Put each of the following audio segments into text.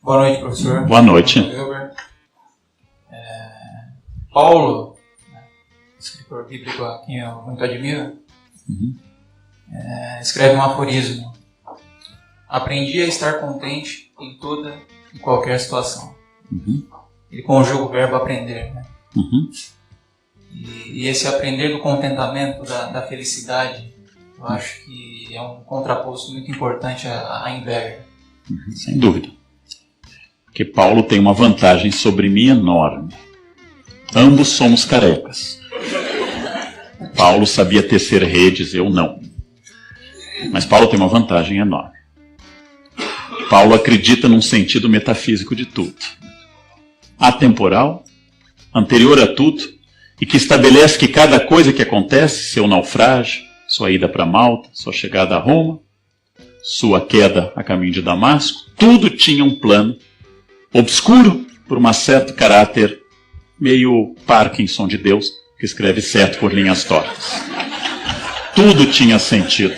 Boa noite, professor. Boa noite. Paulo, escritor bíblico a quem eu muito admiro, escreve um aforismo: aprendi a estar contente em toda e qualquer situação. Ele conjuga o verbo aprender, né? E esse aprender do contentamento, da felicidade, eu acho que é um contraposto muito importante à inveja. Sem dúvida. Porque Paulo tem uma vantagem sobre mim enorme. Ambos somos carecas. Paulo sabia tecer redes, eu não. Mas Paulo tem uma vantagem enorme. Paulo acredita num sentido metafísico de tudo. Atemporal, anterior a tudo, e que estabelece que cada coisa que acontece, seu naufrágio, sua ida para Malta, sua chegada a Roma, sua queda a caminho de Damasco, tudo tinha um plano obscuro por um certo caráter meio Parkinson de Deus, que escreve certo por linhas tortas. Tudo tinha sentido,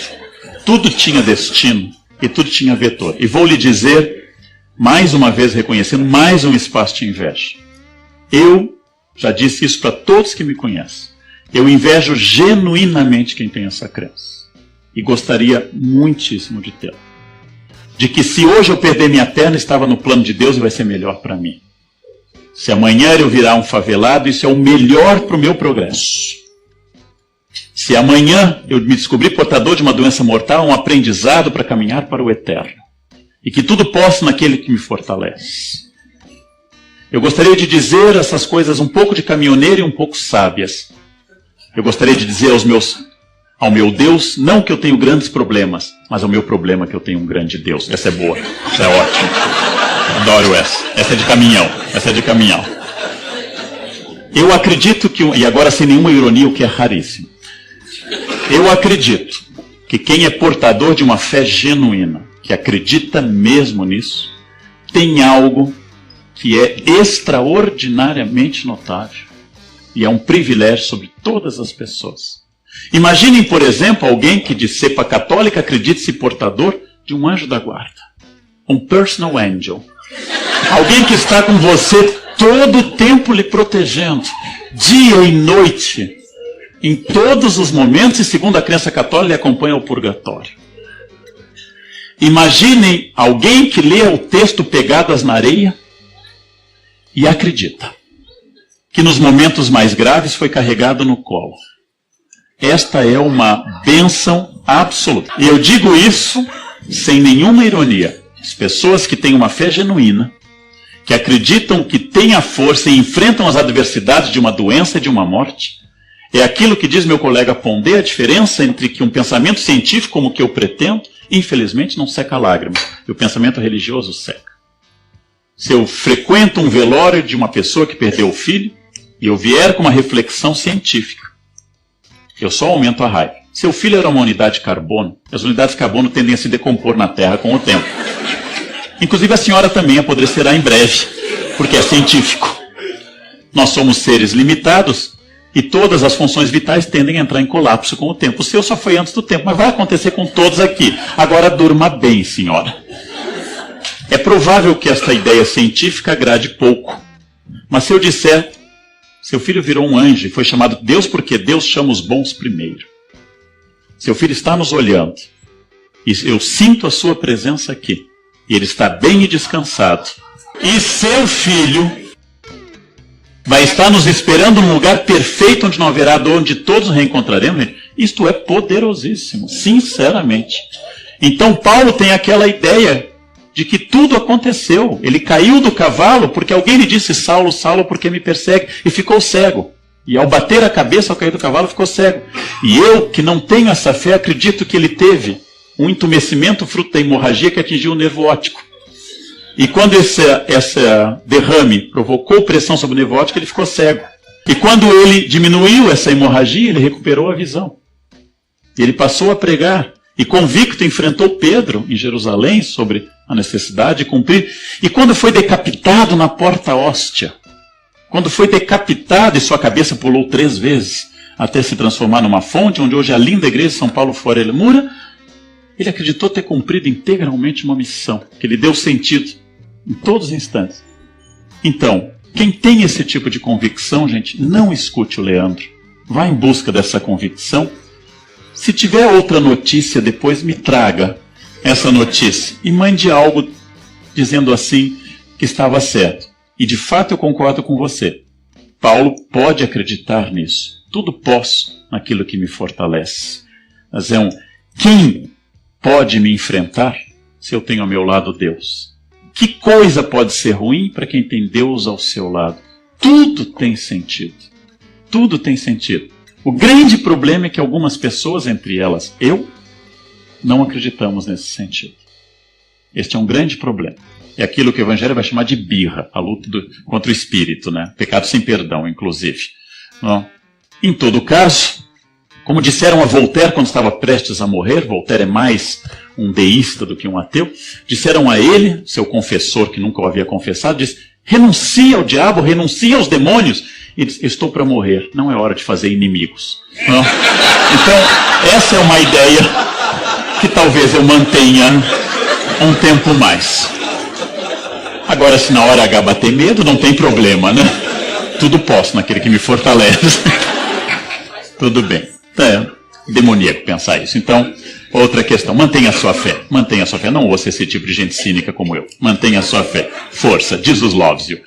tudo tinha destino e tudo tinha vetor. E vou lhe dizer, mais uma vez reconhecendo, mais um espaço de inveja. Eu já disse isso para todos que me conhecem. Eu invejo genuinamente quem tem essa crença. E gostaria muitíssimo de tê-la. De que se hoje eu perder minha perna, estava no plano de Deus e vai ser melhor para mim. Se amanhã eu virar um favelado, isso é o melhor para o meu progresso. Se amanhã eu me descobrir portador de uma doença mortal, um aprendizado para caminhar para o eterno. E que tudo posso naquele que me fortalece. Eu gostaria de dizer essas coisas um pouco de caminhoneiro e um pouco sábias. Eu gostaria de dizer ao meu Deus, não que eu tenho grandes problemas, mas ao meu problema que eu tenho um grande Deus. Essa é boa, essa é ótima. Adoro essa. Essa é de caminhão. Essa é de caminhão. Eu acredito que, e agora sem nenhuma ironia, o que é raríssimo. Eu acredito que quem é portador de uma fé genuína, que acredita mesmo nisso, tem algo que é extraordinariamente notável. E é um privilégio sobre todas as pessoas. Imaginem, por exemplo, alguém que de cepa católica acredite-se portador de um anjo da guarda. Um personal angel. Alguém que está com você todo o tempo lhe protegendo. Dia e noite. Em todos os momentos, e segundo a crença católica, ele acompanha o purgatório. Imaginem alguém que lê o texto Pegadas na Areia e acredita que nos momentos mais graves foi carregado no colo. Esta é uma bênção absoluta. E eu digo isso sem nenhuma ironia. As pessoas que têm uma fé genuína, que acreditam que têm a força e enfrentam as adversidades de uma doença e de uma morte, é aquilo que diz meu colega Pondé, a diferença entre que um pensamento científico como o que eu pretendo, infelizmente não seca lágrimas, e o pensamento religioso seca. Se eu frequento um velório de uma pessoa que perdeu o filho, e eu vier com uma reflexão científica, eu só aumento a raiva. Seu filho era uma unidade de carbono, as unidades de carbono tendem a se decompor na Terra com o tempo. Inclusive a senhora também apodrecerá em breve, porque é científico. Nós somos seres limitados e todas as funções vitais tendem a entrar em colapso com o tempo. O seu só foi antes do tempo, mas vai acontecer com todos aqui. Agora durma bem, senhora. É provável que esta ideia científica agrade pouco, mas se eu disser: seu filho virou um anjo e foi chamado Deus porque Deus chama os bons primeiro. Seu filho está nos olhando. E eu sinto a sua presença aqui. E ele está bem e descansado. E seu filho vai estar nos esperando num lugar perfeito onde não haverá dor, onde todos nos reencontraremos. Isto é poderosíssimo, sinceramente. Então Paulo tem aquela ideia de que tudo aconteceu. Ele caiu do cavalo porque alguém lhe disse: Saulo, Saulo, por que me persegue? E ficou cego. E ao bater a cabeça, ao cair do cavalo, ficou cego. E eu, que não tenho essa fé, acredito que ele teve um entumecimento fruto da hemorragia que atingiu o nervo óptico. E quando esse derrame provocou pressão sobre o nervo óptico, ele ficou cego. E quando ele diminuiu essa hemorragia, ele recuperou a visão. E ele passou a pregar. E convicto enfrentou Pedro em Jerusalém sobre a necessidade de cumprir. E quando foi decapitado na porta hóstia, quando foi decapitado e sua cabeça pulou 3 vezes até se transformar numa fonte, onde hoje é a linda igreja de São Paulo fora ele mura, ele acreditou ter cumprido integralmente uma missão, que lhe deu sentido. Em todos os instantes. Então, quem tem esse tipo de convicção, gente, não escute o Leandro. Vá em busca dessa convicção. Se tiver outra notícia, depois me traga essa notícia e mande algo dizendo assim que estava certo. E de fato eu concordo com você. Paulo pode acreditar nisso. Tudo posso naquilo que me fortalece. Mas quem pode me enfrentar se eu tenho ao meu lado Deus? Que coisa pode ser ruim para quem tem Deus ao seu lado? Tudo tem sentido. Tudo tem sentido. O grande problema é que algumas pessoas, entre elas eu, não acreditamos nesse sentido. Este é um grande problema. É aquilo que o Evangelho vai chamar de birra, a luta contra o espírito, né? Pecado sem perdão, inclusive. Não? Em todo caso, como disseram a Voltaire quando estava prestes a morrer, Voltaire é mais um deísta do que um ateu, disseram a ele, seu confessor que nunca o havia confessado, disse: renuncia ao diabo, renuncia aos demônios. E disse: estou para morrer, não é hora de fazer inimigos. Não? Então, essa é uma ideia que talvez eu mantenha um tempo mais. Agora, se na hora H bater medo, não tem problema, né? Tudo posso naquele que me fortalece. Tudo bem. É demoníaco pensar isso. Então, outra questão, mantenha a sua fé. Mantenha a sua fé. Não ouça esse tipo de gente cínica como eu. Mantenha a sua fé. Força. Jesus loves you.